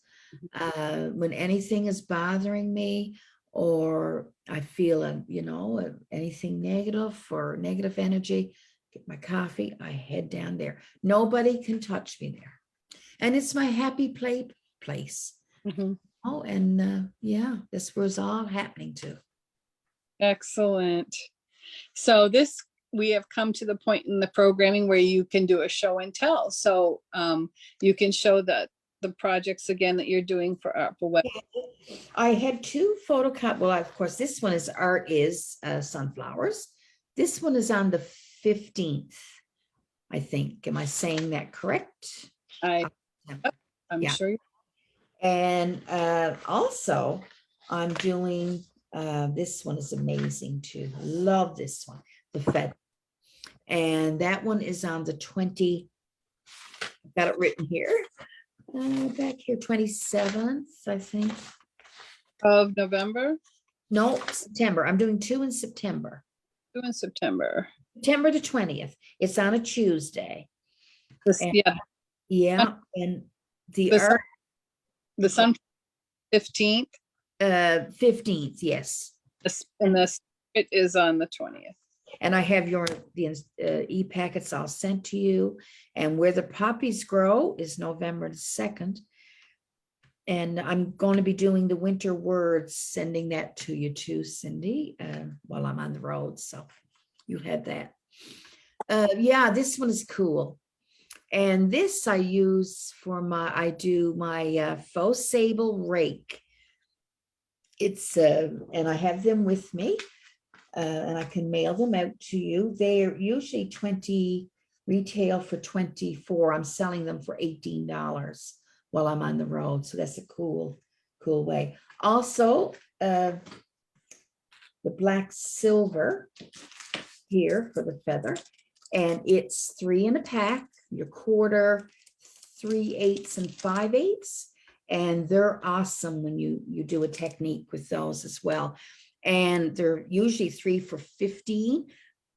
When anything is bothering me, or I feel anything negative or negative energy, get my coffee, I head down there. Nobody can touch me there. And it's my happy place. Mhm. Oh, and yeah, that's where it's all happening to. Excellent. So we have come to the point in the programming where you can do a show and tell. So you can show the projects again that you're doing for Artful Web. I had two photocopy. Well, of course, this one is Art is Sunflowers. This one is on the 15th, I think. Am I saying that correct? I'm Yeah. sure. And also, I'm doing, this one is amazing too. Love this one, the Fed. And that one is on the 20, got it written here, back here, 27th, I think. Of November? No, September. I'm doing two in September. 2 in September. September the 20th. It's on a Tuesday. And, Yeah. And the sun 15th. 15th, yes. And it is on the 20th. And I have the e-packets all sent to you. And Where the Poppies Grow is November the 2nd. And I'm going to be doing the winter words, sending that to you too, Cindy, while I'm on the road. So you had that. Yeah, this one is cool. And this I use for I do my faux sable rake. It's, and I have them with me, and I can mail them out to you. They're usually retail for 24. I'm selling them for $18 while I'm on the road. So that's a cool way. Also, the black silver here for the feather, and it's 3 in a pack, your quarter, 3/8 and 5/8. And they're awesome when you do a technique with those as well. And they're usually 3 for $15,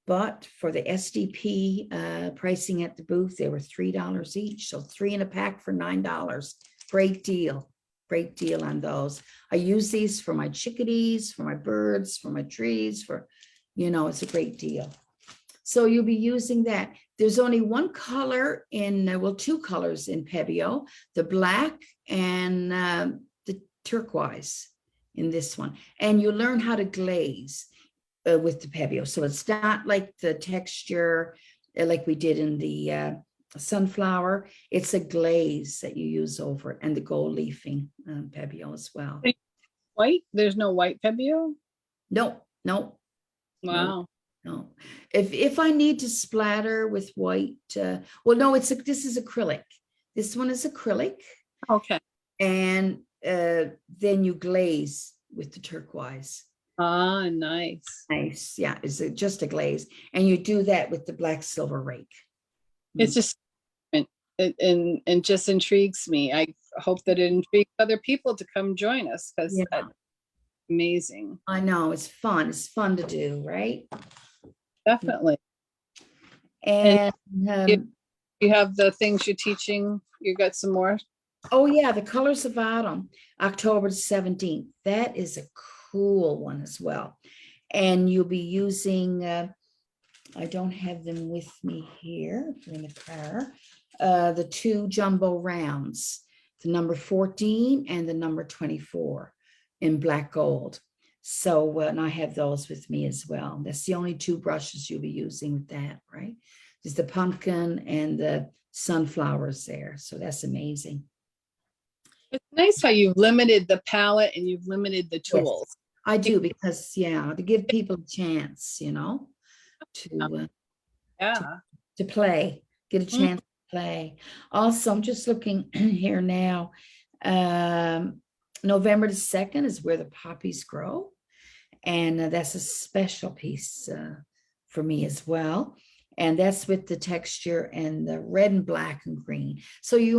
but for the SDP pricing at the booth, they were $3 each. So 3 in a pack for $9. Great deal on those. I use these for my chickadees, for my birds, for my trees, it's a great deal. So you'll be using that. There's only one color two colors in Pebeo, the black and the turquoise in this one. And you learn how to glaze with the Pebeo. So it's not like the texture like we did in the sunflower. It's a glaze that you use over it, and the gold leafing Pebeo as well. White? There's no white Pebeo? No. Wow. No. If I need to splatter with white, this is acrylic. This one is acrylic. Okay. And then you glaze with the turquoise. Ah, nice. Nice. Yeah, it's just a glaze. And you do that with the black silver rake. It's just, it just intrigues me. I hope that it intrigues other people to come join us, because that's amazing. I know, it's fun. It's fun to do, right? Definitely. And you have the things you're teaching. You got some more? Oh yeah, the Colors of Autumn, October 17th. That is a cool one as well. And you'll be using, I don't have them with me here in the car, the 2 jumbo rounds, the number 14 and the number 24 in black gold. So, and I have those with me as well. That's the only 2 brushes you'll be using with that, right? There's the pumpkin and the sunflowers there. So that's amazing. It's nice how you've limited the palette and you've limited the tools. Yes, I do, because to give people a chance, to play, get a chance to play. Also, I'm just looking here now. November the 2nd is Where the Poppies Grow. And that's a special piece for me as well. And that's with the texture and the red and black and green. So you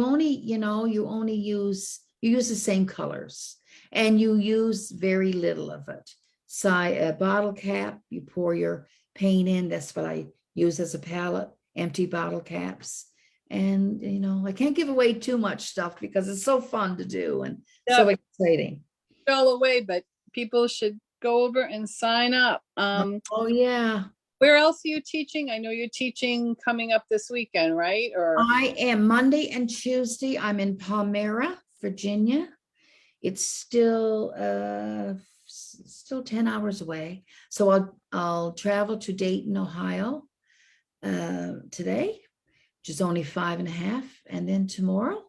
use the same colors, and you use very little of it. So a bottle cap, you pour your paint in. That's what I use as a palette, empty bottle caps. And, I can't give away too much stuff because it's so fun to do and Yeah, so exciting. all away, but people should go over and sign up. Oh, yeah. Where else are you teaching? I know you're teaching coming up this weekend, right? Or I am Monday and Tuesday. I'm in Palmyra, Virginia. It's still 10 hours away. So I'll travel to Dayton, Ohio today, which is only 5.5. And then tomorrow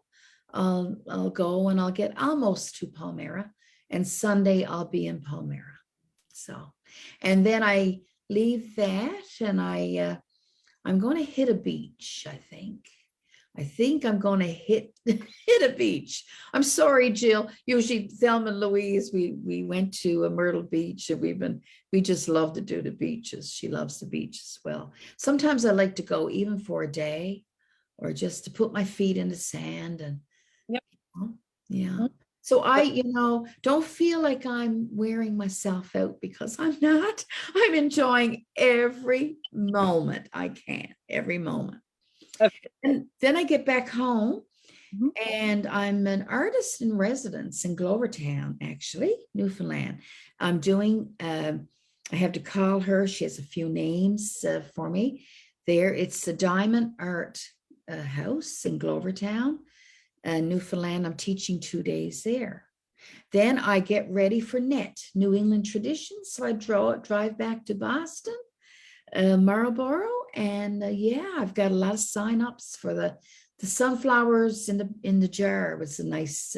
I'll go and I'll get almost to Palmyra. And Sunday I'll be in Palmyra. So, and then I leave that and I'm going to hit a beach, I think. I think I'm going to hit a beach. I'm sorry, Jill. Usually Thelma and Louise, we went to a Myrtle Beach and we just love to do the beaches. She loves the beach as well. Sometimes I like to go even for a day or just to put my feet in the sand and Yep. Yeah. So I, don't feel like I'm wearing myself out because I'm not. I'm enjoying every moment I can, every moment. And then I get back home and I'm an artist in residence in Glovertown, actually, Newfoundland. I'm doing, I have to call her. She has a few names for me there. It's the Diamond Art House in Glovertown, Newfoundland. I'm teaching 2 days there. Then I get ready for NET, New England Traditions. So I drive back to Boston, Marlborough, and yeah, I've got a lot of sign-ups for the sunflowers in the jar. It was a nice,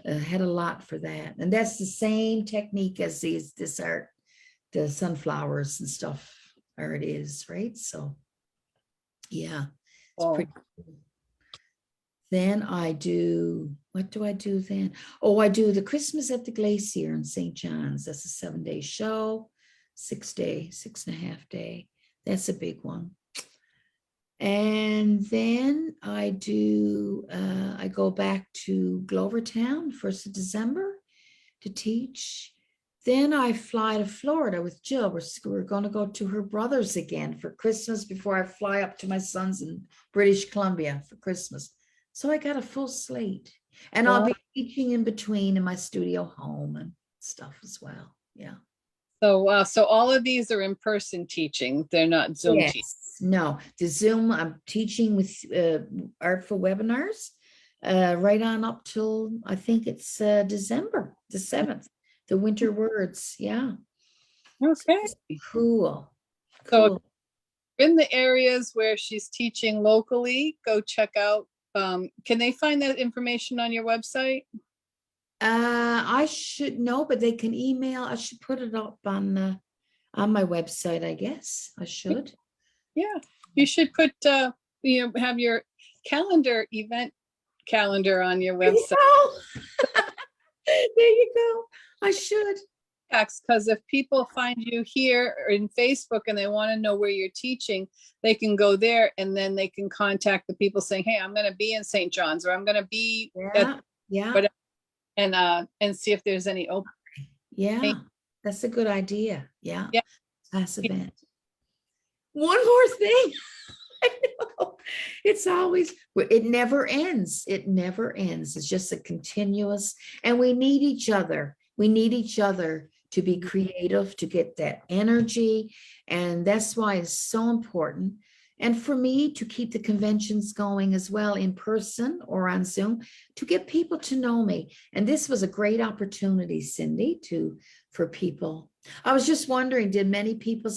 had a lot for that, and that's the same technique as this art, the sunflowers and stuff. Art is right. So yeah, it's pretty cool. Then what do I do then? Oh, I do the Christmas at the Glacier in St. John's. That's a 7-day show, 6.5 day. That's a big one. And then I go back to Glovertown, 1st of December to teach. Then I fly to Florida with Jill. We're going to go to her brother's again for Christmas before I fly up to my son's in British Columbia for Christmas. So I got a full slate, and I'll be teaching in between in my studio home and stuff as well. Yeah. So all of these are in-person teaching. They're not Zoom teaching. No, the Zoom, I'm teaching with artful webinars right on up till I think it's December the 7th, the winter words. Yeah. Okay. Cool. So in the areas where she's teaching locally, go check out. Can they find that information on your website? I should know, but they can email. I should put it up on my website, I guess. I should. Yeah, you should put have your event calendar on your website. There you go. I should. Because if people find you here or in Facebook and they want to know where you're teaching, they can go there and then they can contact the people saying, hey, I'm going to be in St. John's, or I'm going to be whatever, and see if there's any open. Yeah, that's a good idea. Yeah. Class event. One more thing. I know. It's always, it never ends. It never ends. It's just a continuous, and we need each other. We need each other to be creative, to get that energy. And that's why it's so important. And for me to keep the conventions going as well in person or on Zoom, to get people to know me. And this was a great opportunity, Cindy, for people. I was just wondering, did many people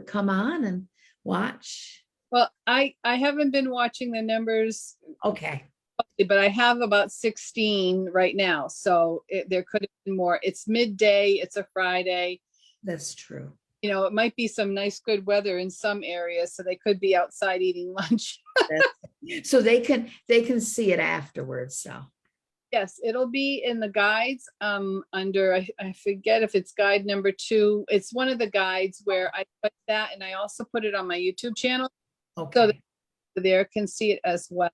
come on and watch? Well, I haven't been watching the numbers. Okay. But I have about 16 right now. So there could have been more. It's midday. It's a Friday. That's true. It might be some nice, good weather in some areas. So they could be outside eating lunch. So they can see it afterwards. So yes, it'll be in the guides under, I forget if it's guide number 2. It's one of the guides where I put that, and I also put it on my YouTube channel. Okay. So there can see it as well.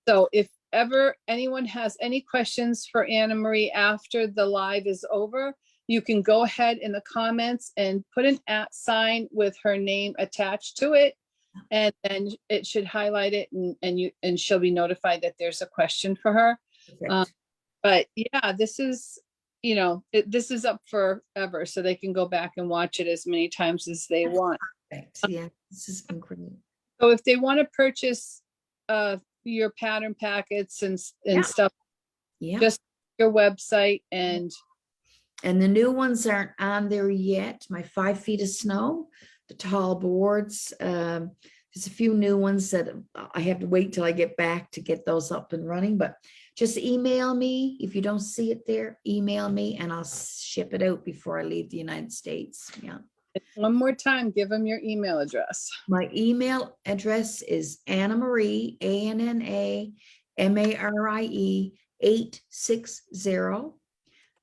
So if ever anyone has any questions for Annamarie after the live is over, you can go ahead in the comments and put an @ sign with her name attached to it. and then it should highlight it, and she'll be notified that there's a question for her. Perfect. But yeah, this is, this is up forever, so they can go back and watch it as many times as they want. Perfect. Yeah, this has been great. So if they want to purchase your pattern packets and Yeah. stuff, Yeah. just your website and the new ones aren't on there yet. My 5 feet of snow, the tall boards. There's a few new ones that I have to wait till I get back to get those up and running, but just email me. If you don't see it there, email me and I'll ship it out before I leave the United States. Yeah. one more time, give them your email address. My email address is Annamarie, ANNAMARIE 860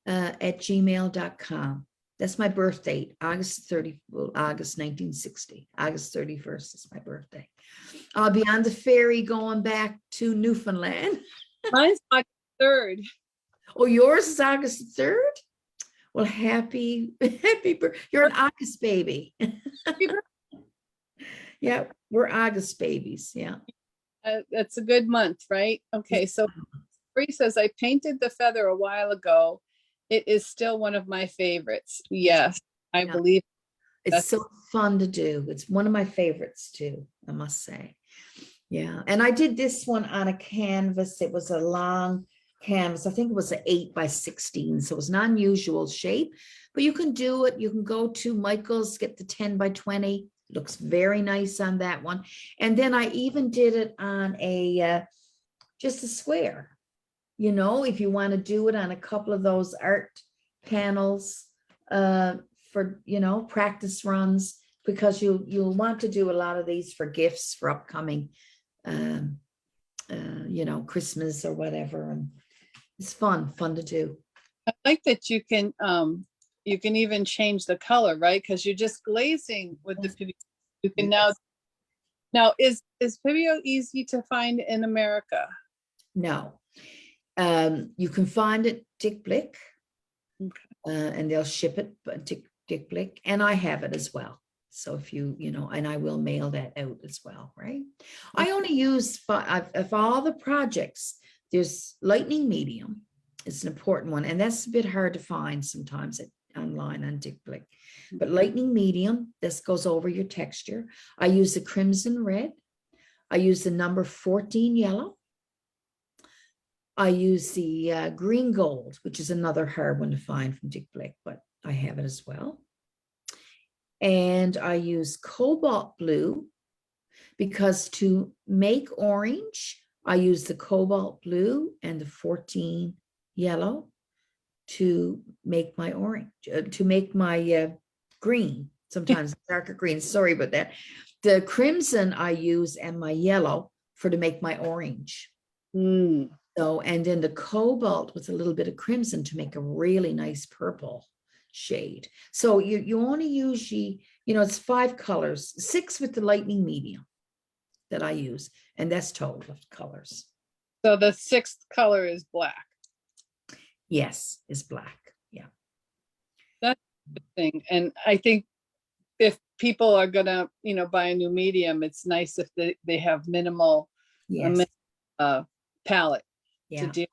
at gmail.com. That's my birth date, August 1960. August 31st is my birthday. I'll be on the ferry going back to Newfoundland. Mine's August 3rd. Oh, yours is August 3rd? Well, happy you're an August baby. Yeah, we're August babies. Yeah. That's a good month, right? Okay, so Bree says, I painted the feather a while ago. It is still one of my favorites. Yes, I believe. It's so fun to do. It's one of my favorites too, I must say. Yeah. And I did this one on a canvas. It was a long canvas. I think it was an 8x16. So it was an unusual shape, but you can do it. You can go to Michael's, get the 10x20. Looks very nice on that one. And then I even did it on a just a square. If you want to do it on a couple of those art panels for, practice runs, because you'll want to do a lot of these for gifts for upcoming, Christmas or whatever. And it's fun to do. I like that you can even change the color, right? Because you're just glazing with the Pibio. You can now is Pibio easy to find in America? No. You can find it Dick Blick, and they'll ship it, but Dick Blick, and I have it as well. So if and I will mail that out as well, right? I only use of all the projects, there's lightning medium. It's an important one, and that's a bit hard to find sometimes online on Dick Blick. But lightning medium, this goes over your texture. I use the crimson red. I use the number 14 yellow. I use the green gold, which is another hard one to find from Dick Blick, but I have it as well. And I use cobalt blue, because to make orange, I use the cobalt blue and the 14 yellow to make my orange, to make my green, sometimes darker green. Sorry about that. The crimson I use and my yellow to make my orange. So, and then the cobalt with a little bit of crimson to make a really nice purple shade. So you only use, it's 5 colors, 6 with the lightning medium that I use, and that's total of colors. So the 6th color is black. Yes, is black. Yeah. That's the thing. And I think if people are gonna, buy a new medium, it's nice if they have minimal palette to deal.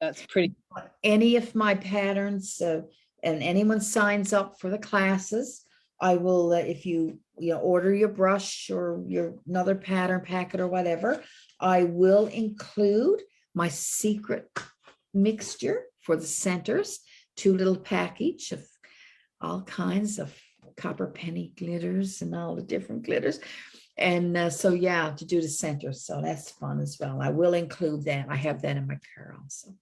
That's pretty. Any of my patterns, and anyone signs up for the classes, I will, if you order your brush or your another pattern packet or whatever, I will include my secret mixture for the centers, 2 little package of all kinds of copper penny glitters and all the different glitters. And to do the center. So that's fun as well. I will include that. I have that in my car also.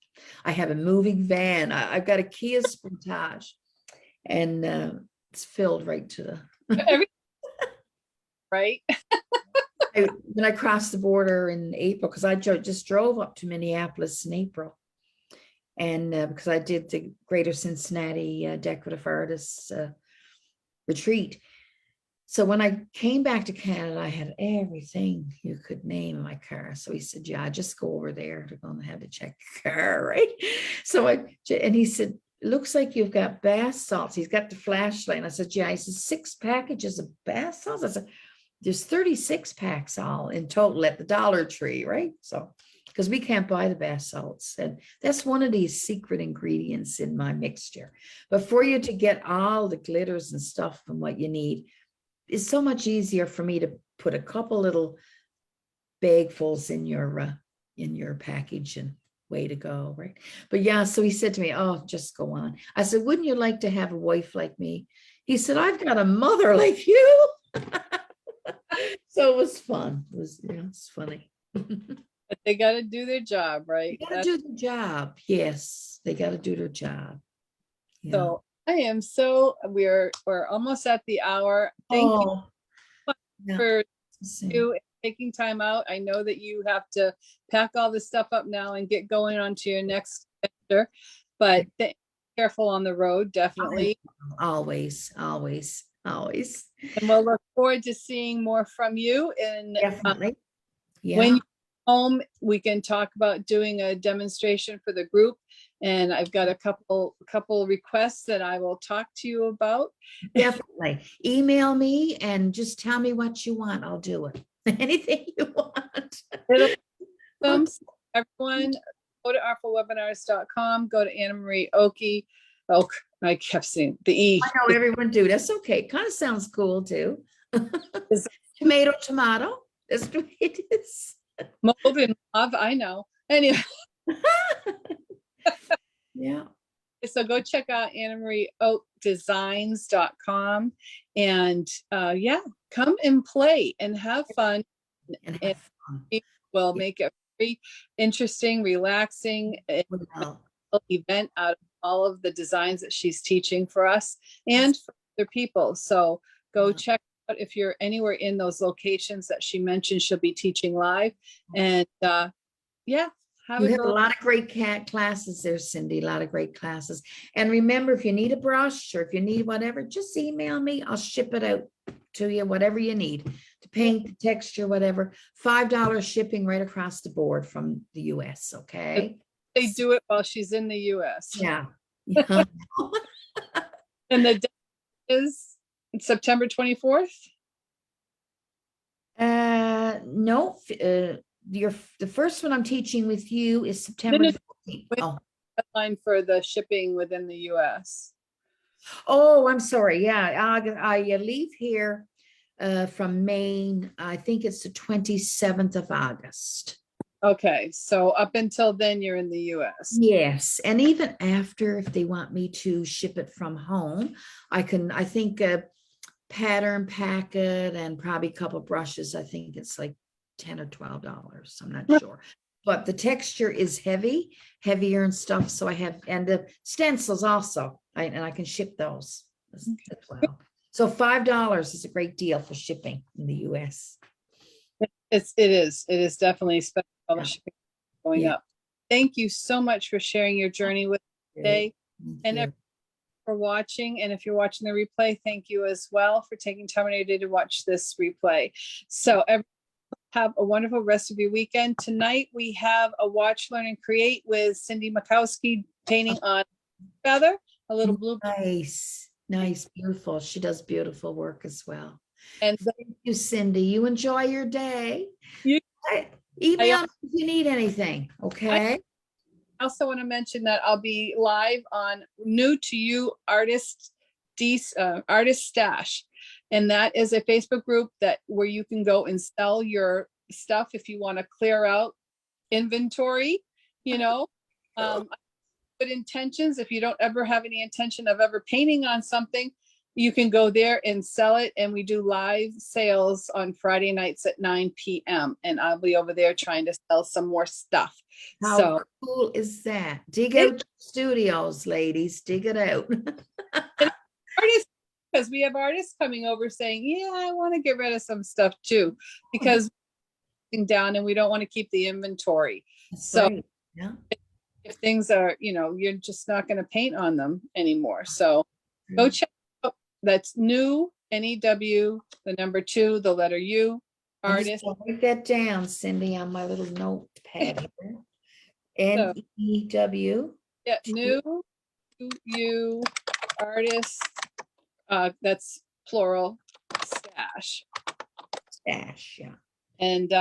I have a moving van. I've got a Kia Sportage, and it's filled right to the right. When I crossed the border in April, because I just drove up to Minneapolis in April, and because I did the Greater Cincinnati Decorative Artists retreat. So when I came back to Canada, I had everything you could name in my car. So he said, yeah, just go over there. They're going to have to check the car, right? So and he said, it looks like you've got bath salts. He's got the flashlight. And I said, yeah. He said, 6 packages of bath salts. I said, there's 36 packs all in total at the Dollar Tree, right? So, because we can't buy the bath salts. And that's one of these secret ingredients in my mixture. But for you to get all the glitters and stuff and what you need, it's so much easier for me to put a couple little bagfuls in your package and way to go, right? But yeah, so he said to me, oh, just go on. I said, wouldn't you like to have a wife like me? He said, I've got a mother like you. So it was fun. It was, it's funny. But they got to do their job, right? They got to do the job. Yes, they got to do their job. Yeah. So I am we're almost at the hour. Thank you for you taking time out. I know that you have to pack all this stuff up now and get going onto your next adventure, but careful on the road, definitely. Always. And we'll look forward to seeing more from you. And definitely. When you're home, we can talk about doing a demonstration for the group. And I've got a couple requests that I will talk to you about. Definitely. Email me and just tell me what you want. I'll do it. Anything you want. Everyone, go to artfulwebinars.com, go to Annamarie Oki. Oh, I kept saying the E. I know everyone do. That's okay. Kind of sounds cool too. Tomato. That's the way it is. Mold and love, I know. Anyway. Yeah. So go check out AnnamarieOakDesigns.com and come and play and have fun. And we'll make it very interesting, relaxing event out of all of the designs that she's teaching for us and for other people. So go check out if you're anywhere in those locations that she mentioned. She'll be teaching live, and you have a lot of great classes there, Cindy. A lot of great classes. And remember, if you need a brush or if you need whatever, just email me. I'll ship it out to you, whatever you need, to paint, the texture, whatever. $5 shipping right across the board from the US. Okay. They do it while she's in the US. Yeah. And the date is September 24th? No. The first one I'm teaching with you is September 15th. Oh. Deadline for the shipping within the US. Oh, I'm sorry. Yeah, I leave here from Maine. I think it's the 27th of August. Okay, so up until then, you're in the US. Yes, and even after, if they want me to ship it from home, I think pattern packet and probably a couple brushes. I think it's like $10 or $12. I'm not sure. But the texture is heavier and stuff. So I have, and the stencils also, and I can ship those as well. So $5 is a great deal for shipping in the US. It is definitely special. Shipping going up. Thank you so much for sharing your journey with me today, and for watching. And if you're watching the replay, thank you as well for taking time out of your day to watch this replay. So everyone, have a wonderful rest of your weekend. Tonight we have a watch, learn, and create with Cindy Makowski painting on feather, a little blue. Nice, beautiful. She does beautiful work as well. And thank you, Cindy. You enjoy your day. Email me if you need anything. Okay. I also want to mention that I'll be live on New to You Artist Stash. And that is a Facebook group where you can go and sell your stuff if you want to clear out inventory, good intentions. If you don't ever have any intention of ever painting on something, you can go there and sell it. And we do live sales on Friday nights at 9 p.m. And I'll be over there trying to sell some more stuff. How cool is that? Dig out studios, ladies. Dig it out. Artists, because we have artists coming over saying, I want to get rid of some stuff too, because we're down and we don't want to keep the inventory. That's right. If things are, you're just not going to paint on them anymore. So go check out. That's New, N-E-W, the number 2, the letter U, artist. Write that down, Cindy, on my little notepad here. N-E-W. Yeah, New, U, artist. That's plural, stash. Dash, yeah. And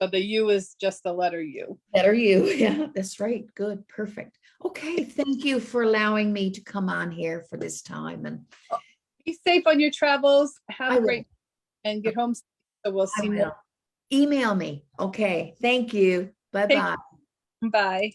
so the U is just the letter U. Better you. Yeah, that's right. Good. Perfect. Okay. Thank you for allowing me to come on here for this time. And Be safe on your travels. Have I a will. great and get home. So we'll I see you. will. Email me. Okay. Thank you. Bye-bye. Bye.